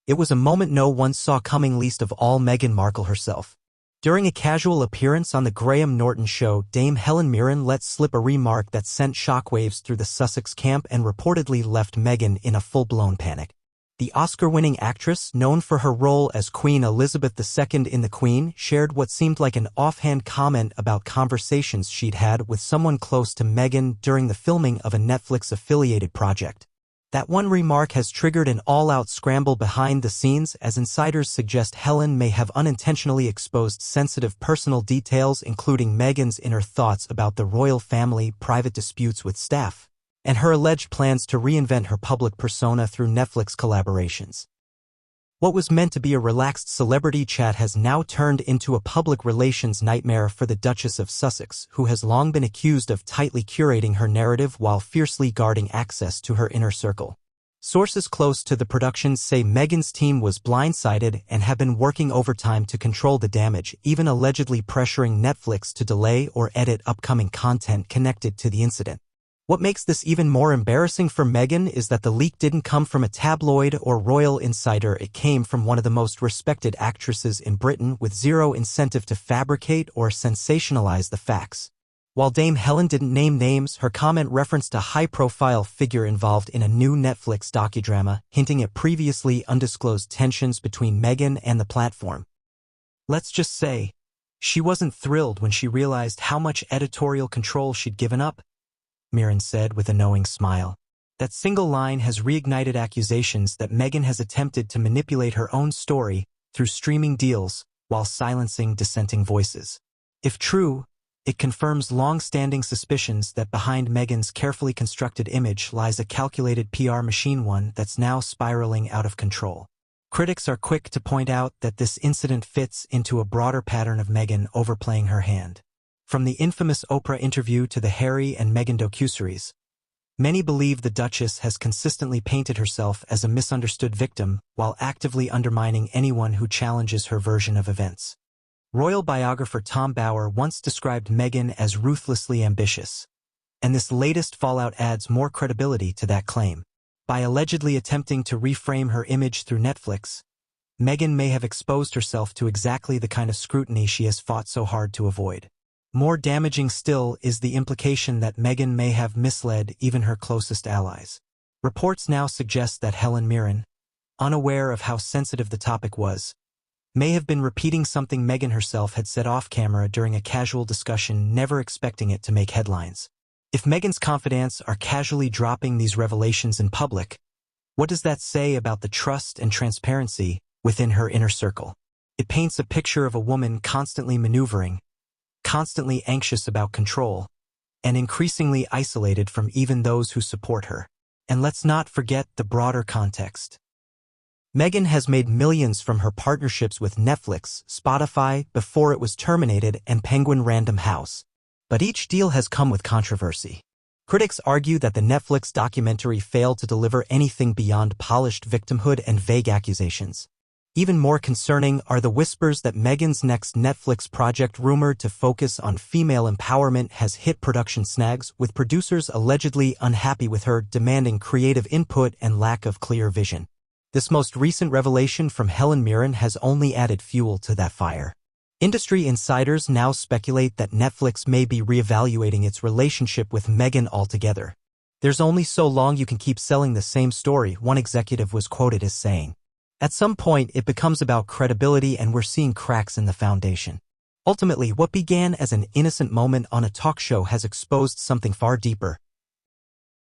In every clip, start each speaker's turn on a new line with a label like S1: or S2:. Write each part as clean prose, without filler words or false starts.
S1: It was a moment no one saw coming, least of all Meghan Markle herself. During a casual appearance on the Graham Norton show, Dame Hellen Mirren let slip a remark that sent shockwaves through the Sussex camp and reportedly left Meghan in a full-blown panic. The Oscar-winning actress, known for her role as Queen Elizabeth II in The Queen, shared what seemed like an offhand comment about conversations she'd had with someone close to Meghan during the filming of a Netflix-affiliated project. That one remark has triggered an all-out scramble behind the scenes, as insiders suggest Hellen may have unintentionally exposed sensitive personal details, including Meghan's inner thoughts about the royal family, private disputes with staff, and her alleged plans to reinvent her public persona through Neflix collaborations. What was meant to be a relaxed celebrity chat has now turned into a public relations nightmare for the Duchess of Sussex, who has long been accused of tightly curating her narrative while fiercely guarding access to her inner circle. Sources close to the production say Meghan's team was blindsided and have been working overtime to control the damage, even allegedly pressuring Netflix to delay or edit upcoming content connected to the incident. What makes this even more embarrassing for Meghan is that the leak didn't come from a tabloid or royal insider. It came from one of the most respected actresses in Britain, with zero incentive to fabricate or sensationalize the facts. While Dame Hellen didn't name names, her comment referenced a high-profile figure involved in a new Netflix docudrama, hinting at previously undisclosed tensions between Meghan and the platform. Let's just say, she wasn't thrilled when she realized how much editorial control she'd given up, Mirren said with a knowing smile. That single line has reignited accusations that Meghan has attempted to manipulate her own story through streaming deals while silencing dissenting voices. If true, it confirms long-standing suspicions that behind Meghan's carefully constructed image lies a calculated PR machine, one that's now spiraling out of control. Critics are quick to point out that this incident fits into a broader pattern of Meghan overplaying her hand. From the infamous Oprah interview to the Harry and Meghan docuseries, many believe the Duchess has consistently painted herself as a misunderstood victim while actively undermining anyone who challenges her version of events. Royal biographer Tom Bower once described Meghan as ruthlessly ambitious, and this latest fallout adds more credibility to that claim. By allegedly attempting to reframe her image through Netflix, Meghan may have exposed herself to exactly the kind of scrutiny she has fought so hard to avoid. More damaging still is the implication that Meghan may have misled even her closest allies. Reports now suggest that Hellen Mirren, unaware of how sensitive the topic was, may have been repeating something Meghan herself had said off-camera during a casual discussion, never expecting it to make headlines. If Meghan's confidants are casually dropping these revelations in public, what does that say about the trust and transparency within her inner circle? It paints a picture of a woman constantly maneuvering, constantly anxious about control, and increasingly isolated from even those who support her. And let's not forget the broader context. Meghan has made millions from her partnerships with Netflix, Spotify, before it was terminated, and Penguin Random House. But each deal has come with controversy. Critics argue that the Netflix documentary failed to deliver anything beyond polished victimhood and vague accusations. Even more concerning are the whispers that Meghan's next Netflix project, rumored to focus on female empowerment, has hit production snags, with producers allegedly unhappy with her, demanding creative input and lack of clear vision. This most recent revelation from Hellen Mirren has only added fuel to that fire. Industry insiders now speculate that Netflix may be reevaluating its relationship with Meghan altogether. There's only so long you can keep selling the same story, one executive was quoted as saying. At some point, it becomes about credibility, and we're seeing cracks in the foundation. Ultimately, what began as an innocent moment on a talk show has exposed something far deeper.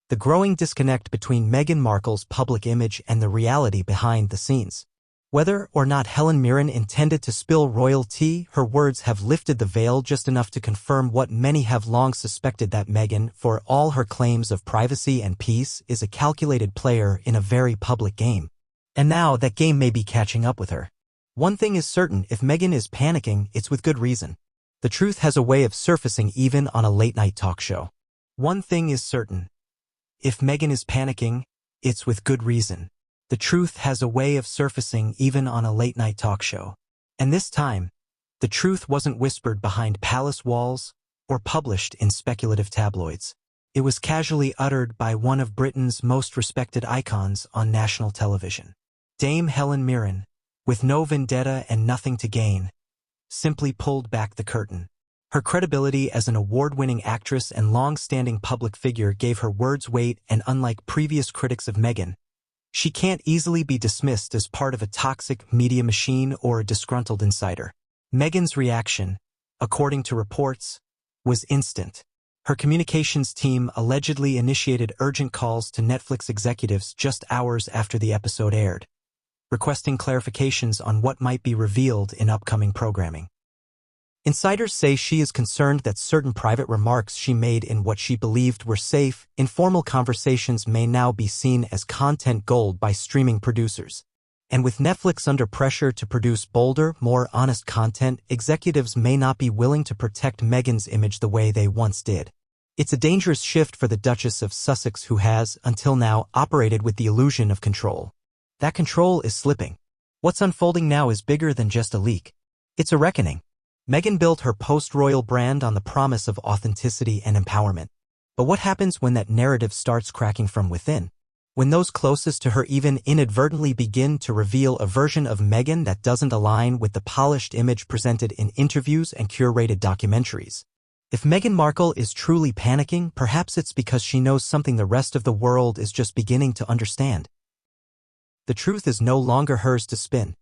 S1: The growing disconnect between Meghan Markle's public image and the reality behind the scenes. Whether or not Hellen Mirren intended to spill royal tea, her words have lifted the veil just enough to confirm what many have long suspected, that Meghan, for all her claims of privacy and peace, is a calculated player in a very public game. And now that game may be catching up with her. One thing is certain: if Meghan is panicking, it's with good reason. The truth has a way of surfacing even on a late-night talk show. One thing is certain: if Meghan is panicking, it's with good reason. The truth has a way of surfacing even on a late-night talk show. And this time, the truth wasn't whispered behind palace walls or published in speculative tabloids. It was casually uttered by one of Britain's most respected icons on national television. Dame Hellen Mirren, with no vendetta and nothing to gain, simply pulled back the curtain. Her credibility as an award-winning actress and long-standing public figure gave her words weight, and unlike previous critics of Meghan, she can't easily be dismissed as part of a toxic media machine or a disgruntled insider. Meghan's reaction, according to reports, was instant. Her communications team allegedly initiated urgent calls to Netflix executives just hours after the episode aired, requesting clarifications on what might be revealed in upcoming programming. Insiders say she is concerned that certain private remarks she made in what she believed were safe, informal conversations may now be seen as content gold by streaming producers. And with Netflix under pressure to produce bolder, more honest content, executives may not be willing to protect Meghan's image the way they once did. It's a dangerous shift for the Duchess of Sussex, who has, until now, operated with the illusion of control. That control is slipping. What's unfolding now is bigger than just a leak. It's a reckoning. Meghan built her post-royal brand on the promise of authenticity and empowerment. But what happens when that narrative starts cracking from within? When those closest to her even inadvertently begin to reveal a version of Meghan that doesn't align with the polished image presented in interviews and curated documentaries? If Meghan Markle is truly panicking, perhaps it's because she knows something the rest of the world is just beginning to understand. The truth is no longer hers to spin.